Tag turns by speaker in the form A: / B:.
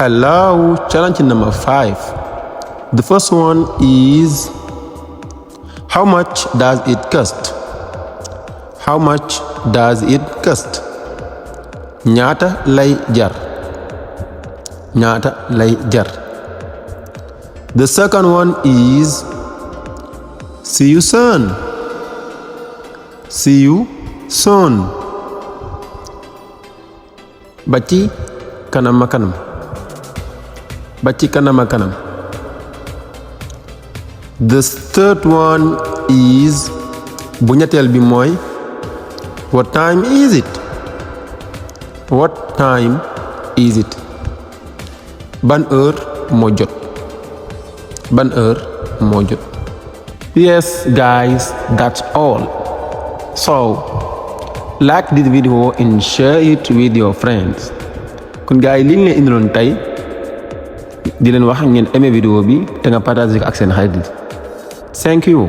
A: Hello, challenge number 5. The first one is, how much does it cost? How much does it cost? Ñaata lay jar? Ñaata lay jar? The second one is, see you soon. See you soon. Ba ci kanam a kanam. Ba ci kanam a kanam. The third one is, bu ñetteel bi mooy, what time is it? What time is it? Ban heure moo jot? Ban heure moo jot? Yes guys, that's all. So like this video and share it with your friends. Kon gars yi li ñu leen indiloon tey di leen wax ngeen aimé vidéo bi te nga partager ko ak seen xarit. Thank you.